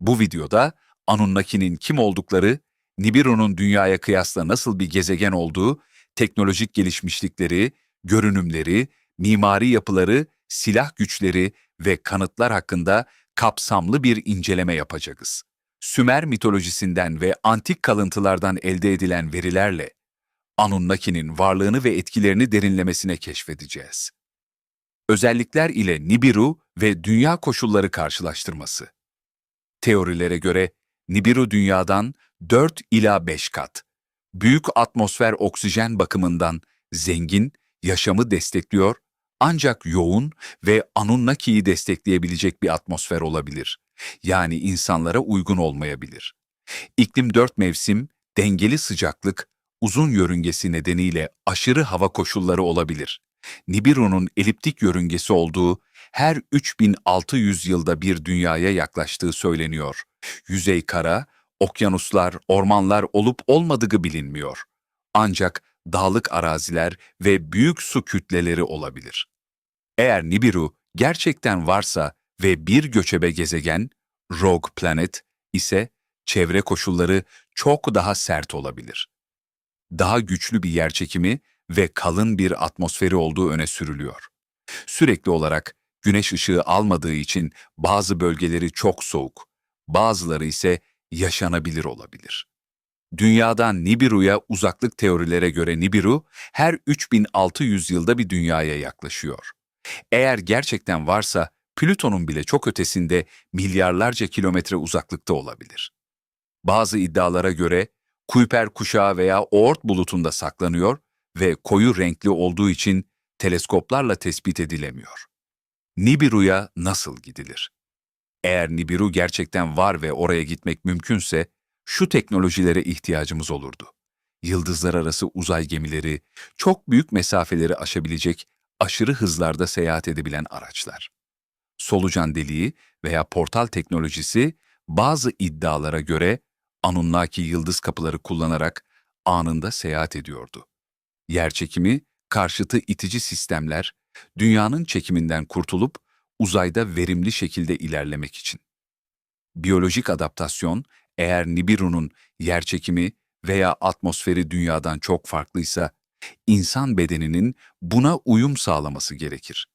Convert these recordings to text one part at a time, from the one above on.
Bu videoda Anunnaki'nin kim oldukları, Nibiru'nun Dünya'ya kıyasla nasıl bir gezegen olduğu, teknolojik gelişmişlikleri, görünümleri, mimari yapıları, silah güçleri ve kanıtlar hakkında kapsamlı bir inceleme yapacağız. Sümer mitolojisinden ve antik kalıntılardan elde edilen verilerle Anunnaki'nin varlığını ve etkilerini derinlemesine keşfedeceğiz. Özellikler ile Nibiru ve dünya koşulları karşılaştırması. Teorilere göre Nibiru Dünya'dan 4 ila 5 kat. Büyük atmosfer oksijen bakımından zengin, yaşamı destekliyor ancak yoğun ve Anunnaki'yi destekleyebilecek bir atmosfer olabilir. Yani insanlara uygun olmayabilir. İklim 4 mevsim, dengeli sıcaklık, uzun yörüngesi nedeniyle aşırı hava koşulları olabilir. Nibiru'nun eliptik yörüngesi olduğu, her 3600 yılda bir dünyaya yaklaştığı söyleniyor. Yüzey kara, okyanuslar, ormanlar olup olmadığı bilinmiyor. Ancak dağlık araziler ve büyük su kütleleri olabilir. Eğer Nibiru gerçekten varsa ve bir göçebe gezegen, Rogue Planet ise çevre koşulları çok daha sert olabilir. Daha güçlü bir yerçekimi ve kalın bir atmosferi olduğu öne sürülüyor. Sürekli olarak güneş ışığı almadığı için bazı bölgeleri çok soğuk, bazıları ise yaşanabilir olabilir. Dünyadan Nibiru'ya uzaklık teorilere göre Nibiru her 3600 yılda bir dünyaya yaklaşıyor. Eğer gerçekten varsa Plüton'un bile çok ötesinde milyarlarca kilometre uzaklıkta olabilir. Bazı iddialara göre Kuiper kuşağı veya Oort bulutunda saklanıyor ve koyu renkli olduğu için teleskoplarla tespit edilemiyor. Nibiru'ya nasıl gidilir? Eğer Nibiru gerçekten var ve oraya gitmek mümkünse şu teknolojilere ihtiyacımız olurdu. Yıldızlar arası uzay gemileri, çok büyük mesafeleri aşabilecek aşırı hızlarda seyahat edebilen araçlar. Solucan deliği veya portal teknolojisi bazı iddialara göre Anunnaki yıldız kapıları kullanarak anında seyahat ediyordu. Yerçekimi, karşıtı itici sistemler, dünyanın çekiminden kurtulup uzayda verimli şekilde ilerlemek için. Biyolojik adaptasyon, eğer Nibiru'nun yerçekimi veya atmosferi dünyadan çok farklıysa, insan bedeninin buna uyum sağlaması gerekir.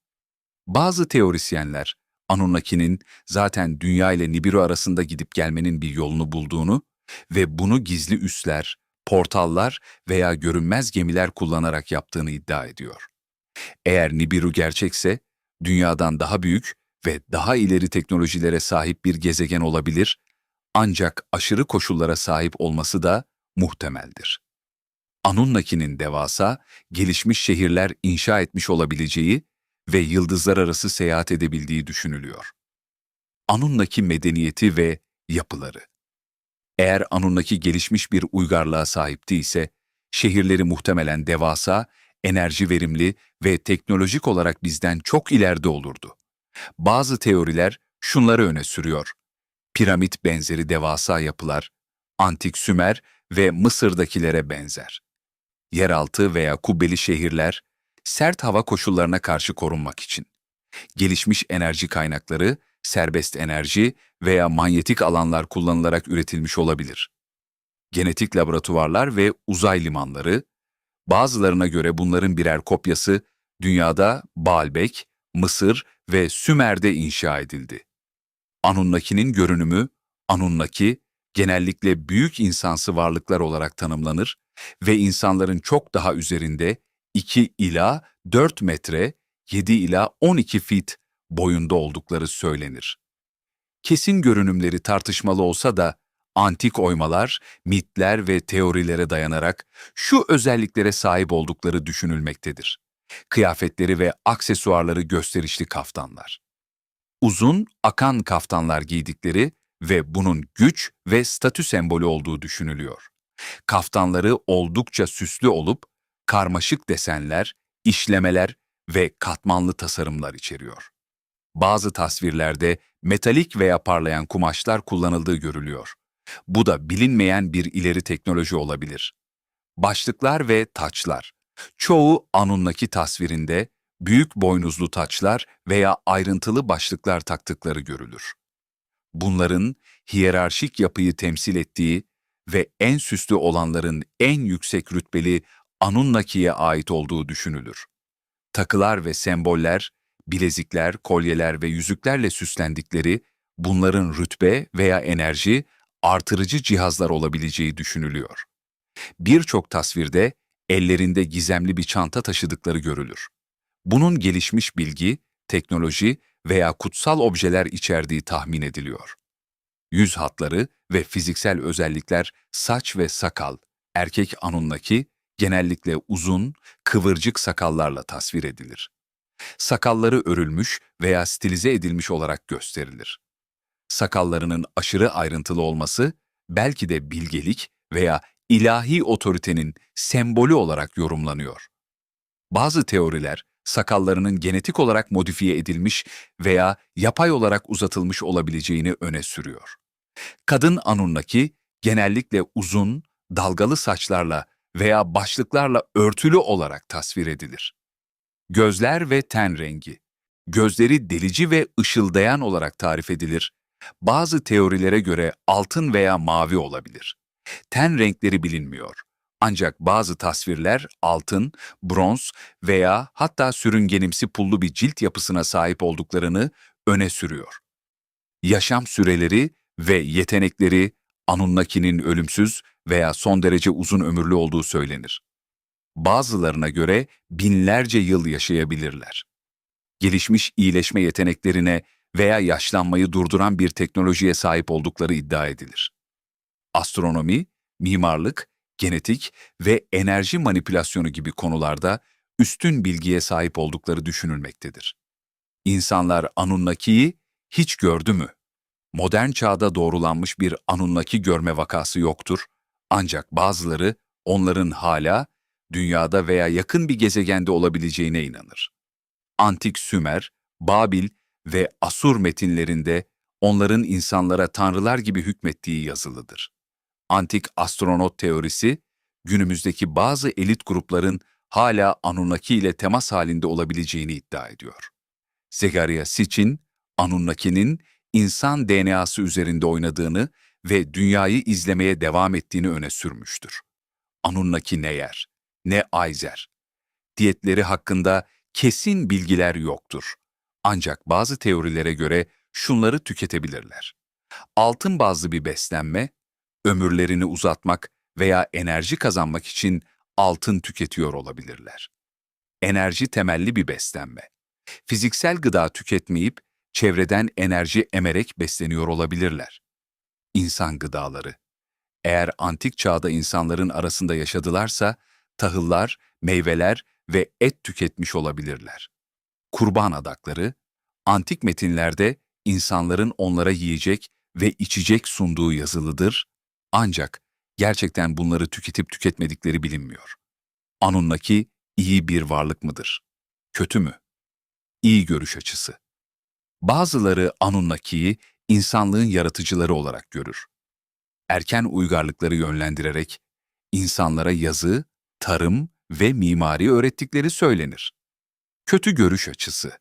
Bazı teorisyenler, Anunnaki'nin zaten Dünya ile Nibiru arasında gidip gelmenin bir yolunu bulduğunu ve bunu gizli üsler, portallar veya görünmez gemiler kullanarak yaptığını iddia ediyor. Eğer Nibiru gerçekse, Dünya'dan daha büyük ve daha ileri teknolojilere sahip bir gezegen olabilir, ancak aşırı koşullara sahip olması da muhtemeldir. Anunnaki'nin devasa, gelişmiş şehirler inşa etmiş olabileceği ve yıldızlar arası seyahat edebildiği düşünülüyor. Anunnaki medeniyeti ve yapıları. Eğer Anunnaki gelişmiş bir uygarlığa sahipti ise, şehirleri muhtemelen devasa, enerji verimli ve teknolojik olarak bizden çok ileride olurdu. Bazı teoriler şunları öne sürüyor: piramit benzeri devasa yapılar, antik Sümer ve Mısır'dakilere benzer. Yeraltı veya kubbeli şehirler, sert hava koşullarına karşı korunmak için. Gelişmiş enerji kaynakları, serbest enerji veya manyetik alanlar kullanılarak üretilmiş olabilir. Genetik laboratuvarlar ve uzay limanları, bazılarına göre bunların birer kopyası dünyada Baalbek, Mısır ve Sümer'de inşa edildi. Anunnaki'nin görünümü, Anunnaki, genellikle büyük insansı varlıklar olarak tanımlanır ve insanların çok daha üzerinde 2 ila 4 metre, 7 ila 12 fit boyunda oldukları söylenir. Kesin görünümleri tartışmalı olsa da antik oymalar, mitler ve teorilere dayanarak şu özelliklere sahip oldukları düşünülmektedir. Kıyafetleri ve aksesuarları gösterişli kaftanlar. Uzun, akan kaftanlar giydikleri ve bunun güç ve statü sembolü olduğu düşünülüyor. Kaftanları oldukça süslü olup karmaşık desenler, işlemeler ve katmanlı tasarımlar içeriyor. Bazı tasvirlerde metalik veya parlayan kumaşlar kullanıldığı görülüyor. Bu da bilinmeyen bir ileri teknoloji olabilir. Başlıklar ve taçlar. Çoğu Anunnaki tasvirinde büyük boynuzlu taçlar veya ayrıntılı başlıklar taktıkları görülür. Bunların hiyerarşik yapıyı temsil ettiği ve en süslü olanların en yüksek rütbeli Anunnaki'ye ait olduğu düşünülür. Takılar ve semboller, bilezikler, kolyeler ve yüzüklerle süslendikleri, bunların rütbe veya enerji artırıcı cihazlar olabileceği düşünülüyor. Birçok tasvirde ellerinde gizemli bir çanta taşıdıkları görülür. Bunun gelişmiş bilgi, teknoloji veya kutsal objeler içerdiği tahmin ediliyor. Yüz hatları ve fiziksel özellikler saç ve sakal, erkek Anunnaki genellikle uzun, kıvırcık sakallarla tasvir edilir. Sakalları örülmüş veya stilize edilmiş olarak gösterilir. Sakallarının aşırı ayrıntılı olması belki de bilgelik veya ilahi otoritenin sembolü olarak yorumlanıyor. Bazı teoriler sakallarının genetik olarak modifiye edilmiş veya yapay olarak uzatılmış olabileceğini öne sürüyor. Kadın Anunnaki genellikle uzun, dalgalı saçlarla veya başlıklarla örtülü olarak tasvir edilir. Gözler ve ten rengi. Gözleri delici ve ışıldayan olarak tarif edilir. Bazı teorilere göre altın veya mavi olabilir. Ten renkleri bilinmiyor. Ancak bazı tasvirler altın, bronz veya hatta sürüngenimsi pullu bir cilt yapısına sahip olduklarını öne sürüyor. Yaşam süreleri ve yetenekleri Anunnaki'nin ölümsüz veya son derece uzun ömürlü olduğu söylenir. Bazılarına göre binlerce yıl yaşayabilirler. Gelişmiş iyileşme yeteneklerine veya yaşlanmayı durduran bir teknolojiye sahip oldukları iddia edilir. Astronomi, mimarlık, genetik ve enerji manipülasyonu gibi konularda üstün bilgiye sahip oldukları düşünülmektedir. İnsanlar Anunnaki'yi hiç gördü mü? Modern çağda doğrulanmış bir Anunnaki görme vakası yoktur, ancak bazıları onların hala dünyada veya yakın bir gezegende olabileceğine inanır. Antik Sümer, Babil ve Asur metinlerinde onların insanlara tanrılar gibi hükmettiği yazılıdır. Antik astronot teorisi, günümüzdeki bazı elit grupların hala Anunnaki ile temas halinde olabileceğini iddia ediyor. Zegaria Sitchin, Anunnaki'nin insan DNA'sı üzerinde oynadığını ve dünyayı izlemeye devam ettiğini öne sürmüştür. Anunnaki ne yer, ne ayzer? Diyetleri hakkında kesin bilgiler yoktur. Ancak bazı teorilere göre şunları tüketebilirler. Altın bazlı bir beslenme, ömürlerini uzatmak veya enerji kazanmak için altın tüketiyor olabilirler. Enerji temelli bir beslenme. Fiziksel gıda tüketmeyip çevreden enerji emerek besleniyor olabilirler. İnsan gıdaları. Eğer antik çağda insanların arasında yaşadılarsa, tahıllar, meyveler ve et tüketmiş olabilirler. Kurban adakları, antik metinlerde insanların onlara yiyecek ve içecek sunduğu yazılıdır, ancak gerçekten bunları tüketip tüketmedikleri bilinmiyor. Anunnaki iyi bir varlık mıdır? Kötü mü? İyi görüş açısı. Bazıları Anunnaki'yi insanlığın yaratıcıları olarak görür. Erken uygarlıkları yönlendirerek insanlara yazı, tarım ve mimari öğrettikleri söylenir. Kötü görüş açısı.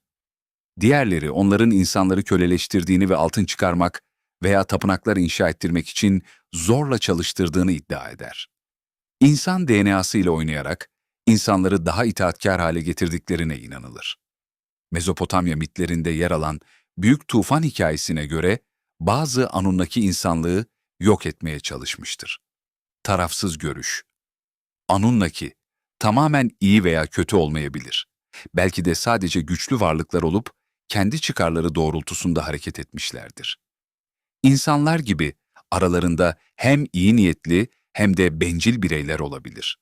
Diğerleri onların insanları köleleştirdiğini ve altın çıkarmak veya tapınaklar inşa ettirmek için zorla çalıştırdığını iddia eder. İnsan DNA'sı ile oynayarak insanları daha itaatkar hale getirdiklerine inanılır. Mezopotamya mitlerinde yer alan Büyük Tufan hikayesine göre bazı Anunnaki insanlığı yok etmeye çalışmıştır. Tarafsız görüş. Anunnaki tamamen iyi veya kötü olmayabilir. Belki de sadece güçlü varlıklar olup kendi çıkarları doğrultusunda hareket etmişlerdir. İnsanlar gibi aralarında hem iyi niyetli hem de bencil bireyler olabilir.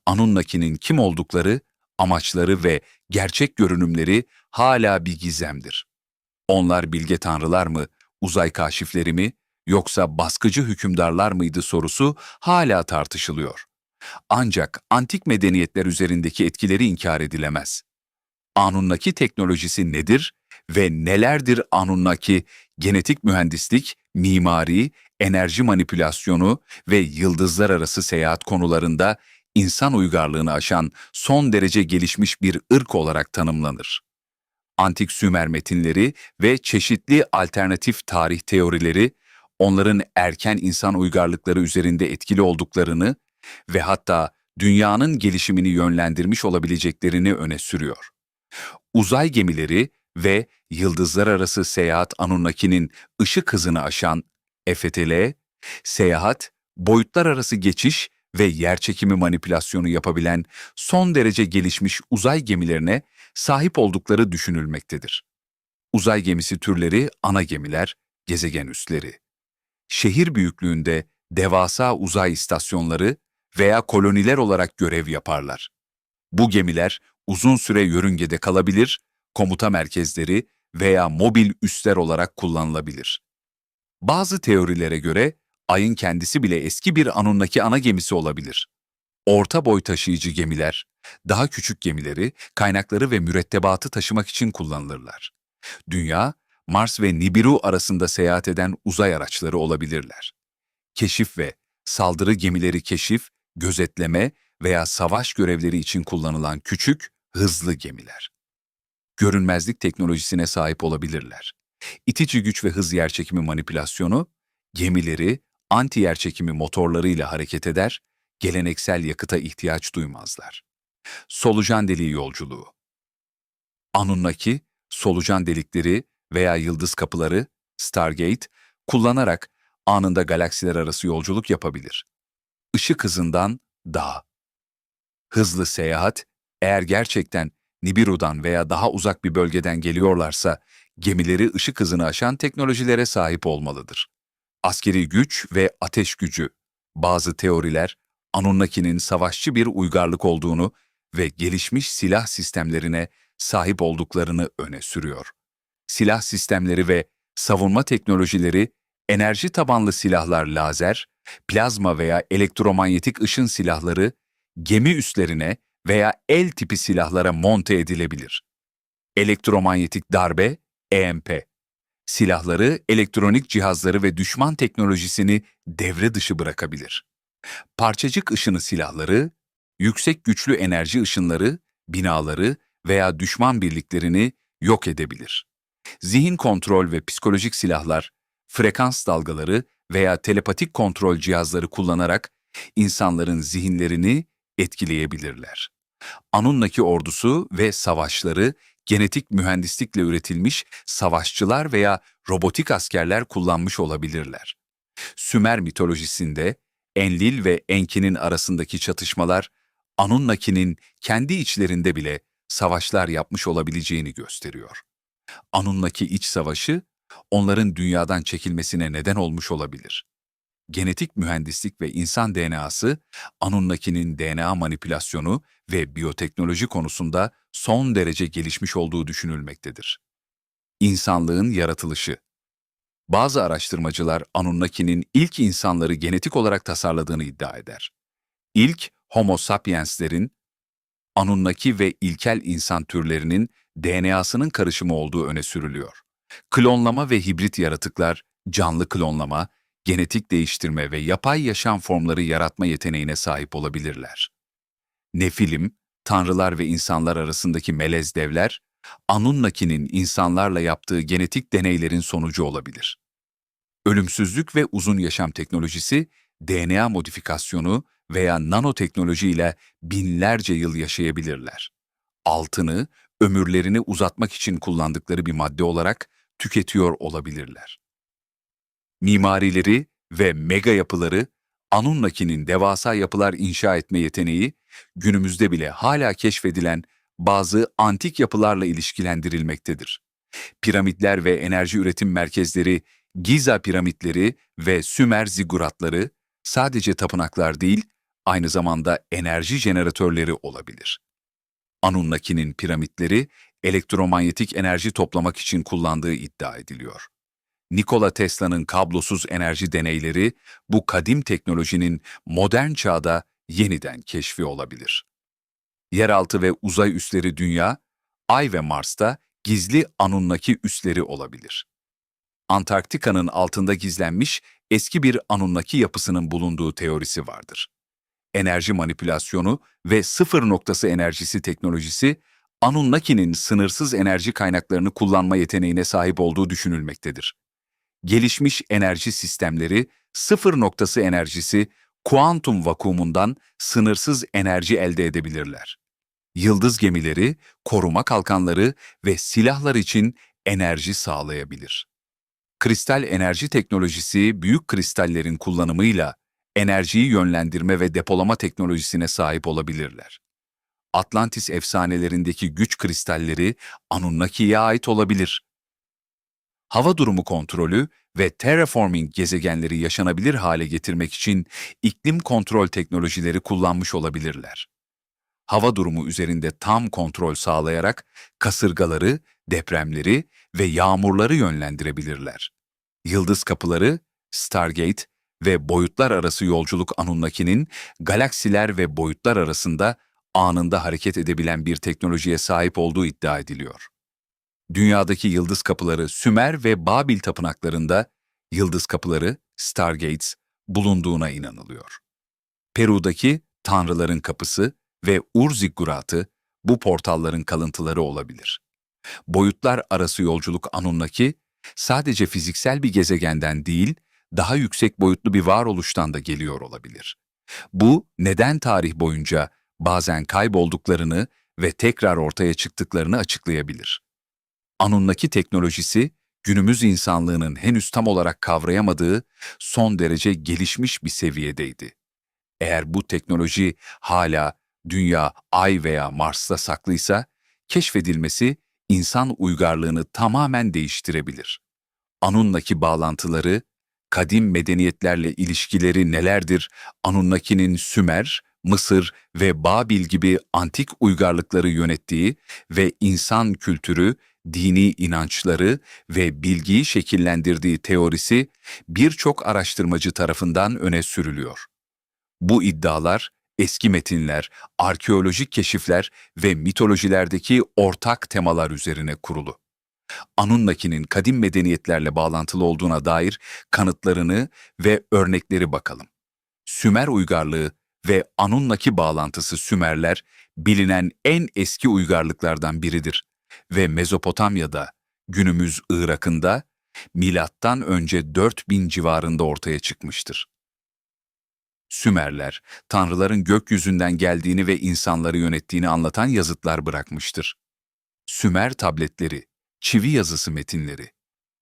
Anunnaki'nin kim oldukları, amaçları ve gerçek görünümleri hala bir gizemdir. Onlar bilge tanrılar mı, uzay kaşifleri mi, yoksa baskıcı hükümdarlar mıydı sorusu hala tartışılıyor. Ancak antik medeniyetler üzerindeki etkileri inkar edilemez. Anunnaki teknolojisi nedir ve nelerdir Anunnaki, genetik mühendislik, mimari, enerji manipülasyonu ve yıldızlar arası seyahat konularında insan uygarlığını aşan son derece gelişmiş bir ırk olarak tanımlanır. Antik Sümer metinleri ve çeşitli alternatif tarih teorileri, onların erken insan uygarlıkları üzerinde etkili olduklarını ve hatta dünyanın gelişimini yönlendirmiş olabileceklerini öne sürüyor. Uzay gemileri ve yıldızlar arası seyahat Anunnaki'nin ışık hızını aşan EFTL, seyahat, boyutlar arası geçiş ve yerçekimi manipülasyonu yapabilen son derece gelişmiş uzay gemilerine sahip oldukları düşünülmektedir. Uzay gemisi türleri ana gemiler, gezegen üsleri. Şehir büyüklüğünde devasa uzay istasyonları veya koloniler olarak görev yaparlar. Bu gemiler uzun süre yörüngede kalabilir, komuta merkezleri veya mobil üsler olarak kullanılabilir. Bazı teorilere göre Ay'ın kendisi bile eski bir Anunnaki ana gemisi olabilir. Orta boy taşıyıcı gemiler, daha küçük gemileri, kaynakları ve mürettebatı taşımak için kullanılırlar. Dünya, Mars ve Nibiru arasında seyahat eden uzay araçları olabilirler. Keşif ve saldırı gemileri keşif, gözetleme veya savaş görevleri için kullanılan küçük, hızlı gemiler. Görünmezlik teknolojisine sahip olabilirler. İtici güç ve hız yerçekimi manipülasyonu, gemileri anti-yerçekimi motorlarıyla hareket eder, geleneksel yakıta ihtiyaç duymazlar. Solucan deliği yolculuğu. Anunnaki, solucan delikleri veya yıldız kapıları, Stargate, kullanarak anında galaksiler arası yolculuk yapabilir. Işık hızından daha hızlı seyahat, eğer gerçekten Nibiru'dan veya daha uzak bir bölgeden geliyorlarsa, gemileri ışık hızını aşan teknolojilere sahip olmalıdır. Askeri güç ve ateş gücü. Bazı teoriler, Anunnaki'nin savaşçı bir uygarlık olduğunu ve gelişmiş silah sistemlerine sahip olduklarını öne sürüyor. Silah sistemleri ve savunma teknolojileri, enerji tabanlı silahlar lazer, plazma veya elektromanyetik ışın silahları, gemi üslerine veya el tipi silahlara monte edilebilir. Elektromanyetik darbe, EMP, silahları, elektronik cihazları ve düşman teknolojisini devre dışı bırakabilir. Parçacık ışını silahları, yüksek güçlü enerji ışınları, binaları veya düşman birliklerini yok edebilir. Zihin kontrol ve psikolojik silahlar, frekans dalgaları veya telepatik kontrol cihazları kullanarak insanların zihinlerini etkileyebilirler. Anunnaki ordusu ve savaşları, genetik mühendislikle üretilmiş savaşçılar veya robotik askerler kullanmış olabilirler. Sümer mitolojisinde Enlil ve Enki'nin arasındaki çatışmalar, Anunnaki'nin kendi içlerinde bile savaşlar yapmış olabileceğini gösteriyor. Anunnaki iç savaşı, onların dünyadan çekilmesine neden olmuş olabilir. Genetik mühendislik ve insan DNA'sı, Anunnaki'nin DNA manipülasyonu ve biyoteknoloji konusunda son derece gelişmiş olduğu düşünülmektedir. İnsanlığın yaratılışı. Bazı araştırmacılar Anunnaki'nin ilk insanları genetik olarak tasarladığını iddia eder. İlk Homo sapienslerin, Anunnaki ve ilkel insan türlerinin DNA'sının karışımı olduğu öne sürülüyor. Klonlama ve hibrit yaratıklar, canlı klonlama, genetik değiştirme ve yapay yaşam formları yaratma yeteneğine sahip olabilirler. Nefilim, tanrılar ve insanlar arasındaki melez devler, Anunnaki'nin insanlarla yaptığı genetik deneylerin sonucu olabilir. Ölümsüzlük ve uzun yaşam teknolojisi, DNA modifikasyonu veya nanoteknoloji ile binlerce yıl yaşayabilirler. Altını, ömürlerini uzatmak için kullandıkları bir madde olarak tüketiyor olabilirler. Mimarileri ve mega yapıları, Anunnaki'nin devasa yapılar inşa etme yeteneği, günümüzde bile hala keşfedilen bazı antik yapılarla ilişkilendirilmektedir. Piramitler ve enerji üretim merkezleri, Giza piramitleri ve Sümer ziguratları sadece tapınaklar değil, aynı zamanda enerji jeneratörleri olabilir. Anunnaki'nin piramitleri, elektromanyetik enerji toplamak için kullandığı iddia ediliyor. Nikola Tesla'nın kablosuz enerji deneyleri, bu kadim teknolojinin modern çağda yeniden keşfi olabilir. Yeraltı ve uzay üsleri Dünya, Ay ve Mars'ta gizli Anunnaki üsleri olabilir. Antarktika'nın altında gizlenmiş eski bir Anunnaki yapısının bulunduğu teorisi vardır. Enerji manipülasyonu ve sıfır noktası enerjisi teknolojisi, Anunnaki'nin sınırsız enerji kaynaklarını kullanma yeteneğine sahip olduğu düşünülmektedir. Gelişmiş enerji sistemleri, sıfır noktası enerjisi, kuantum vakuumundan sınırsız enerji elde edebilirler. Yıldız gemileri, koruma kalkanları ve silahlar için enerji sağlayabilir. Kristal enerji teknolojisi, büyük kristallerin kullanımıyla enerjiyi yönlendirme ve depolama teknolojisine sahip olabilirler. Atlantis efsanelerindeki güç kristalleri Anunnaki'ye ait olabilir. Hava durumu kontrolü ve terraforming gezegenleri yaşanabilir hale getirmek için iklim kontrol teknolojileri kullanmış olabilirler. Hava durumu üzerinde tam kontrol sağlayarak kasırgaları, depremleri ve yağmurları yönlendirebilirler. Yıldız kapıları, Stargate ve boyutlar arası yolculuk Anunnaki'nin galaksiler ve boyutlar arasında anında hareket edebilen bir teknolojiye sahip olduğu iddia ediliyor. Dünyadaki yıldız kapıları Sümer ve Babil tapınaklarında yıldız kapıları, Stargates, bulunduğuna inanılıyor. Peru'daki Tanrıların Kapısı ve Ur-Ziggurat'ı bu portalların kalıntıları olabilir. Boyutlar arası yolculuk Anunnaki, sadece fiziksel bir gezegenden değil, daha yüksek boyutlu bir varoluştan da geliyor olabilir. Bu, neden tarih boyunca bazen kaybolduklarını ve tekrar ortaya çıktıklarını açıklayabilir. Anunnaki teknolojisi, günümüz insanlığının henüz tam olarak kavrayamadığı son derece gelişmiş bir seviyedeydi. Eğer bu teknoloji hala Dünya, Ay veya Mars'ta saklıysa, keşfedilmesi insan uygarlığını tamamen değiştirebilir. Anunnaki bağlantıları, kadim medeniyetlerle ilişkileri nelerdir? Anunnaki'nin Sümer, Mısır ve Babil gibi antik uygarlıkları yönettiği ve insan kültürü, dini inançları ve bilgiyi şekillendirdiği teorisi birçok araştırmacı tarafından öne sürülüyor. Bu iddialar, eski metinler, arkeolojik keşifler ve mitolojilerdeki ortak temalar üzerine kurulu. Anunnaki'nin kadim medeniyetlerle bağlantılı olduğuna dair kanıtlarını ve örnekleri bakalım. Sümer uygarlığı ve Anunnaki bağlantısı Sümerler, bilinen en eski uygarlıklardan biridir ve Mezopotamya'da, günümüz Irak'ında, milattan önce 4000 civarında ortaya çıkmıştır. Sümerler, tanrıların gökyüzünden geldiğini ve insanları yönettiğini anlatan yazıtlar bırakmıştır. Sümer tabletleri, çivi yazısı metinleri.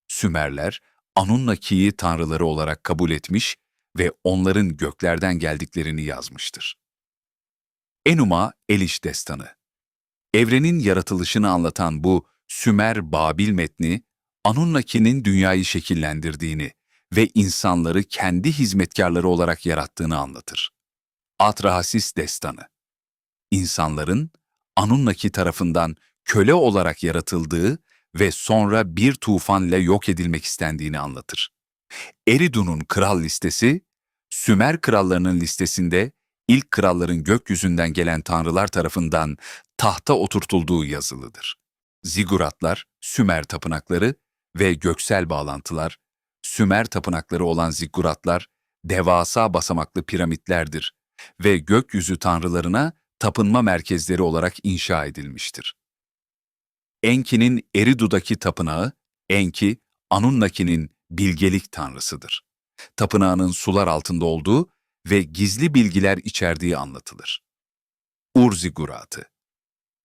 Sümerler, Anunnaki'yi tanrıları olarak kabul etmiş ve onların göklerden geldiklerini yazmıştır. Enuma Eliş Destanı. Evrenin yaratılışını anlatan bu Sümer-Babil metni, Anunnaki'nin dünyayı şekillendirdiğini ve insanları kendi hizmetkarları olarak yarattığını anlatır. Atrahasis Destanı. İnsanların Anunnaki tarafından köle olarak yaratıldığı ve sonra bir tufanla yok edilmek istendiğini anlatır. Eridu'nun kral listesi, Sümer krallarının listesinde ilk kralların gökyüzünden gelen tanrılar tarafından tahta oturtulduğu yazılıdır. Ziguratlar, Sümer tapınakları ve göksel bağlantılar, Sümer tapınakları olan zigguratlar, devasa basamaklı piramitlerdir ve gökyüzü tanrılarına tapınma merkezleri olarak inşa edilmiştir. Enki'nin Eridu'daki tapınağı, Enki, Anunnaki'nin bilgelik tanrısıdır. Tapınağının sular altında olduğu ve gizli bilgiler içerdiği anlatılır. Ur-Zigguratı.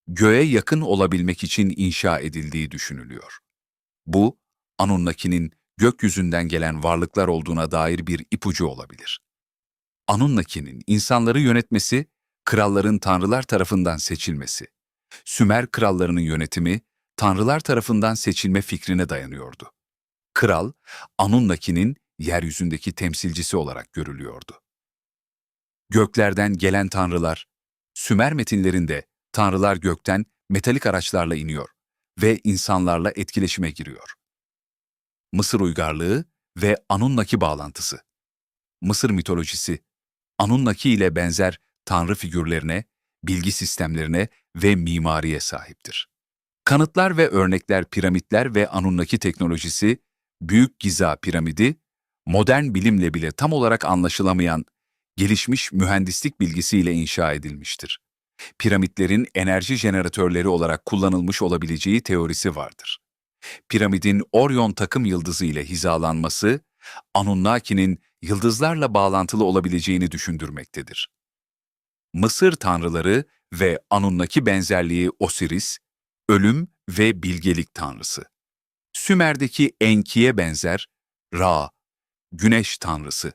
Göğe yakın olabilmek için inşa edildiği düşünülüyor. Bu, Anunnaki'nin gökyüzünden gelen varlıklar olduğuna dair bir ipucu olabilir. Anunnaki'nin insanları yönetmesi, kralların tanrılar tarafından seçilmesi. Sümer krallarının yönetimi, tanrılar tarafından seçilme fikrine dayanıyordu. Kral, Anunnaki'nin yeryüzündeki temsilcisi olarak görülüyordu. Göklerden gelen tanrılar, Sümer metinlerinde tanrılar gökten metalik araçlarla iniyor ve insanlarla etkileşime giriyor. Mısır uygarlığı ve Anunnaki bağlantısı. Mısır mitolojisi, Anunnaki ile benzer tanrı figürlerine, bilgi sistemlerine ve mimariye sahiptir. Kanıtlar ve örnekler piramitler ve Anunnaki teknolojisi, Büyük Giza piramidi, modern bilimle bile tam olarak anlaşılamayan, gelişmiş mühendislik bilgisiyle inşa edilmiştir. Piramitlerin enerji jeneratörleri olarak kullanılmış olabileceği teorisi vardır. Piramidin Orion takım yıldızı ile hizalanması, Anunnaki'nin yıldızlarla bağlantılı olabileceğini düşündürmektedir. Mısır tanrıları ve Anunnaki benzerliği Osiris, ölüm ve bilgelik tanrısı. Sümer'deki Enki'ye benzer Ra, güneş tanrısı.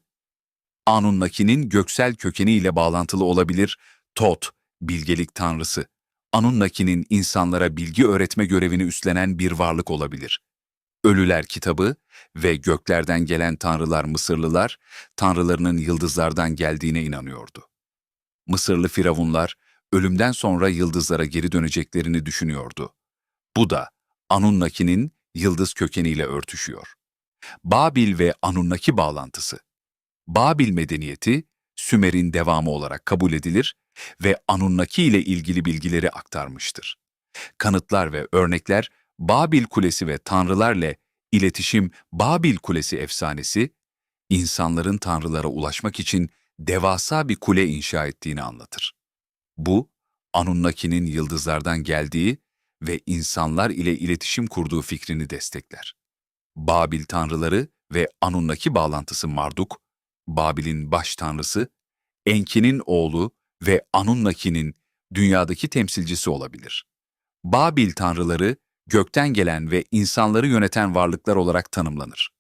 Anunnaki'nin göksel kökeniyle bağlantılı olabilir Tot, bilgelik tanrısı. Anunnaki'nin insanlara bilgi öğretme görevini üstlenen bir varlık olabilir. Ölüler kitabı ve göklerden gelen tanrılar Mısırlılar, tanrılarının yıldızlardan geldiğine inanıyordu. Mısırlı firavunlar, ölümden sonra yıldızlara geri döneceklerini düşünüyordu. Bu da Anunnaki'nin yıldız kökeniyle örtüşüyor. Babil ve Anunnaki bağlantısı. Babil medeniyeti, Sümer'in devamı olarak kabul edilir ve Anunnaki ile ilgili bilgileri aktarmıştır. Kanıtlar ve örnekler, Babil Kulesi ve tanrılarla iletişim Babil Kulesi efsanesi, insanların tanrılara ulaşmak için devasa bir kule inşa ettiğini anlatır. Bu, Anunnaki'nin yıldızlardan geldiği ve insanlar ile iletişim kurduğu fikrini destekler. Babil tanrıları ve Anunnaki bağlantısı Marduk, Babil'in baş tanrısı, Enki'nin oğlu ve Anunnaki'nin dünyadaki temsilcisi olabilir. Babil tanrıları, gökten gelen ve insanları yöneten varlıklar olarak tanımlanır.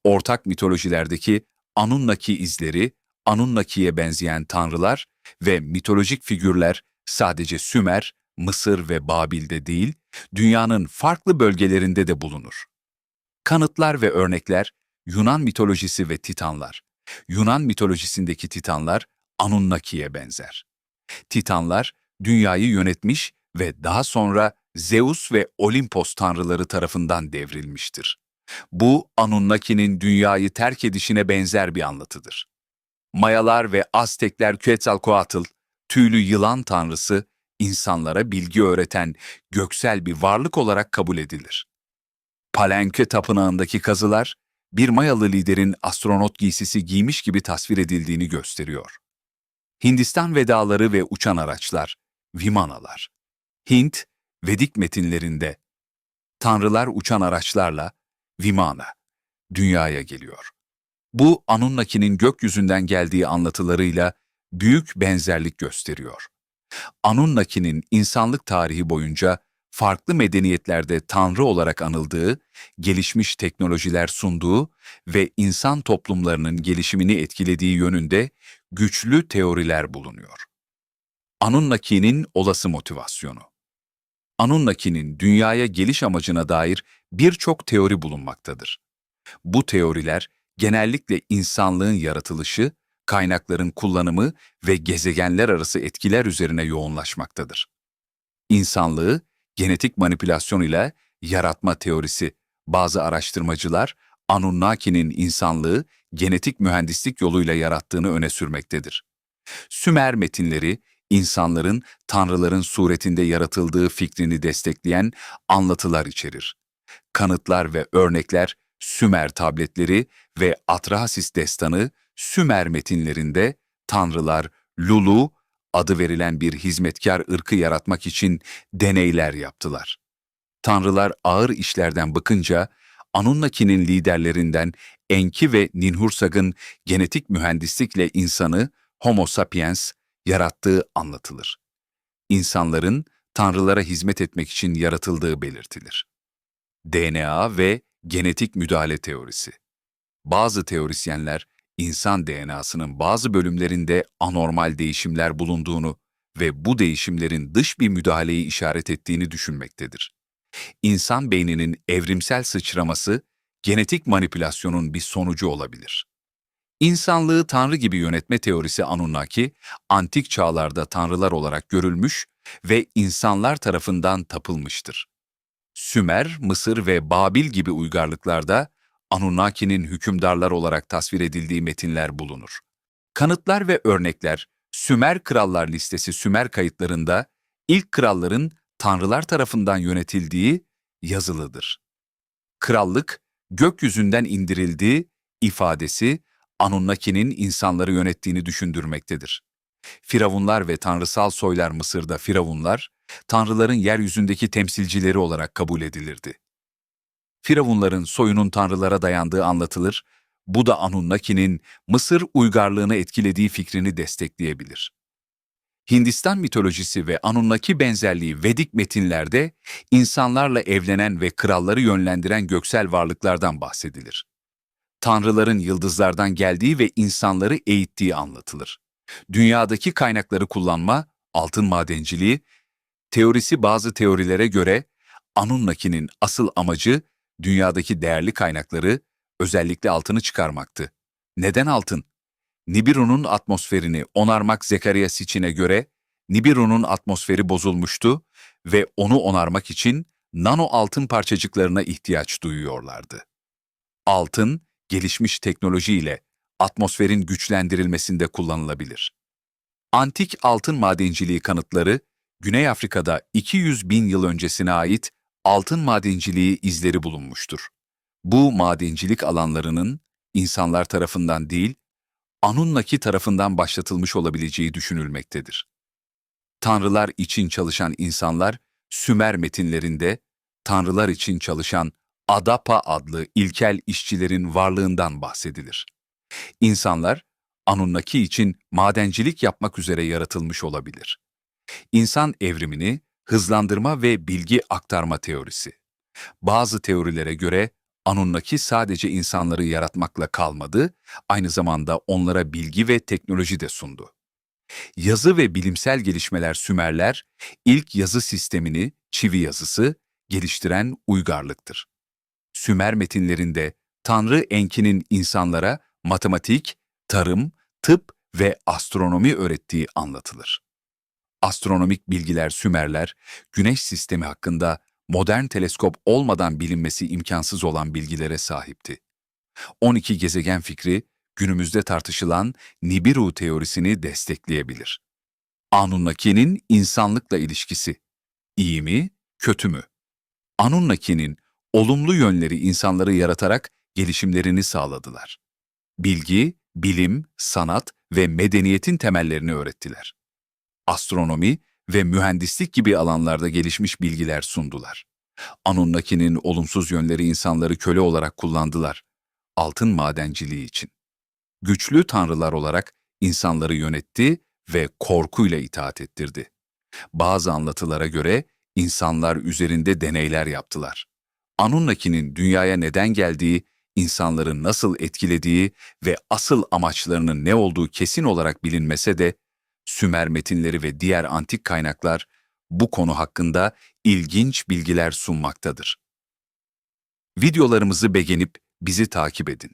Ortak mitolojilerdeki Anunnaki izleri, Anunnaki'ye benzeyen tanrılar ve mitolojik figürler sadece Sümer, Mısır ve Babil'de değil, dünyanın farklı bölgelerinde de bulunur. Kanıtlar ve örnekler, Yunan mitolojisi ve Titanlar. Yunan mitolojisindeki Titanlar Anunnaki'ye benzer. Titanlar, dünyayı yönetmiş ve daha sonra Zeus ve Olimpos tanrıları tarafından devrilmiştir. Bu, Anunnaki'nin dünyayı terk edişine benzer bir anlatıdır. Mayalar ve Aztekler Quetzalcoatl, tüylü yılan tanrısı, insanlara bilgi öğreten göksel bir varlık olarak kabul edilir. Palenque Tapınağı'ndaki kazılar, bir Mayalı liderin astronot giysisi giymiş gibi tasvir edildiğini gösteriyor. Hindistan vedaları ve uçan araçlar, Vimanalar. Hint, Vedik metinlerinde, tanrılar uçan araçlarla, Vimana, dünyaya geliyor. Bu, Anunnaki'nin gökyüzünden geldiği anlatılarıyla büyük benzerlik gösteriyor. Anunnaki'nin insanlık tarihi boyunca farklı medeniyetlerde tanrı olarak anıldığı, gelişmiş teknolojiler sunduğu ve insan toplumlarının gelişimini etkilediği yönünde güçlü teoriler bulunuyor. Anunnaki'nin olası motivasyonu. Anunnaki'nin dünyaya geliş amacına dair birçok teori bulunmaktadır. Bu teoriler genellikle insanlığın yaratılışı, kaynakların kullanımı ve gezegenler arası etkiler üzerine yoğunlaşmaktadır. İnsanlığı genetik manipülasyon ile yaratma teorisi. Bazı araştırmacılar Anunnaki'nin insanlığı genetik mühendislik yoluyla yarattığını öne sürmektedir. Sümer metinleri, insanların tanrıların suretinde yaratıldığı fikrini destekleyen anlatılar içerir. Kanıtlar ve örnekler, Sümer tabletleri ve Atrahasis destanı, Sümer metinlerinde tanrılar Lulu adı verilen bir hizmetkar ırkı yaratmak için deneyler yaptılar. Tanrılar ağır işlerden bıkınca Anunnaki'nin liderlerinden Enki ve Ninhursag'ın genetik mühendislikle insanı Homo sapiens yarattığı anlatılır. İnsanların tanrılara hizmet etmek için yaratıldığı belirtilir. DNA ve genetik müdahale teorisi. Bazı teorisyenler, insan DNA'sının bazı bölümlerinde anormal değişimler bulunduğunu ve bu değişimlerin dış bir müdahaleyi işaret ettiğini düşünmektedir. İnsan beyninin evrimsel sıçraması, genetik manipülasyonun bir sonucu olabilir. İnsanlığı tanrı gibi yönetme teorisi Anunnaki, antik çağlarda tanrılar olarak görülmüş ve insanlar tarafından tapılmıştır. Sümer, Mısır ve Babil gibi uygarlıklarda Anunnaki'nin hükümdarlar olarak tasvir edildiği metinler bulunur. Kanıtlar ve örnekler, Sümer Krallar listesi Sümer kayıtlarında ilk kralların tanrılar tarafından yönetildiği yazılıdır. Krallık, gökyüzünden indirildiği ifadesi Anunnaki'nin insanları yönettiğini düşündürmektedir. Firavunlar ve tanrısal soylar Mısır'da firavunlar, tanrıların yeryüzündeki temsilcileri olarak kabul edilirdi. Firavunların soyunun tanrılara dayandığı anlatılır, bu da Anunnaki'nin Mısır uygarlığını etkilediği fikrini destekleyebilir. Hindistan mitolojisi ve Anunnaki benzerliği Vedik metinlerde insanlarla evlenen ve kralları yönlendiren göksel varlıklardan bahsedilir. Tanrıların yıldızlardan geldiği ve insanları eğittiği anlatılır. Dünyadaki kaynakları kullanma, altın madenciliği, teorisi bazı teorilere göre Anunnaki'nin asıl amacı dünyadaki değerli kaynakları, özellikle altını çıkarmaktı. Neden altın? Nibiru'nun atmosferini onarmak Zekeriya Sitchin'e göre Nibiru'nun atmosferi bozulmuştu ve onu onarmak için nano altın parçacıklarına ihtiyaç duyuyorlardı. Altın, gelişmiş teknolojiyle atmosferin güçlendirilmesinde kullanılabilir. Antik altın madenciliği kanıtları, Güney Afrika'da 200 bin yıl öncesine ait altın madenciliği izleri bulunmuştur. Bu madencilik alanlarının insanlar tarafından değil, Anunnaki tarafından başlatılmış olabileceği düşünülmektedir. Tanrılar için çalışan insanlar, Sümer metinlerinde tanrılar için çalışan Adapa adlı ilkel işçilerin varlığından bahsedilir. İnsanlar, Anunnaki için madencilik yapmak üzere yaratılmış olabilir. İnsan evrimini hızlandırma ve bilgi aktarma teorisi. Bazı teorilere göre Anunnaki sadece insanları yaratmakla kalmadı, aynı zamanda onlara bilgi ve teknoloji de sundu. Yazı ve bilimsel gelişmeler Sümerler, ilk yazı sistemini, çivi yazısı, geliştiren uygarlıktır. Sümer metinlerinde Tanrı Enki'nin insanlara matematik, tarım, tıp ve astronomi öğrettiği anlatılır. Astronomik bilgiler Sümerler, Güneş sistemi hakkında modern teleskop olmadan bilinmesi imkansız olan bilgilere sahipti. 12 gezegen fikri, günümüzde tartışılan Nibiru teorisini destekleyebilir. Anunnaki'nin insanlıkla ilişkisi, iyi mi, kötü mü? Anunnaki'nin olumlu yönleri insanları yaratarak gelişimlerini sağladılar. Bilgi, bilim, sanat ve medeniyetin temellerini öğrettiler. Astronomi ve mühendislik gibi alanlarda gelişmiş bilgiler sundular. Anunnaki'nin olumsuz yönleri insanları köle olarak kullandılar. Altın madenciliği için. Güçlü tanrılar olarak insanları yönetti ve korkuyla itaat ettirdi. Bazı anlatılara göre insanlar üzerinde deneyler yaptılar. Anunnaki'nin dünyaya neden geldiği, insanları nasıl etkilediği ve asıl amaçlarının ne olduğu kesin olarak bilinmese de, Sümer metinleri ve diğer antik kaynaklar bu konu hakkında ilginç bilgiler sunmaktadır. Videolarımızı beğenip bizi takip edin.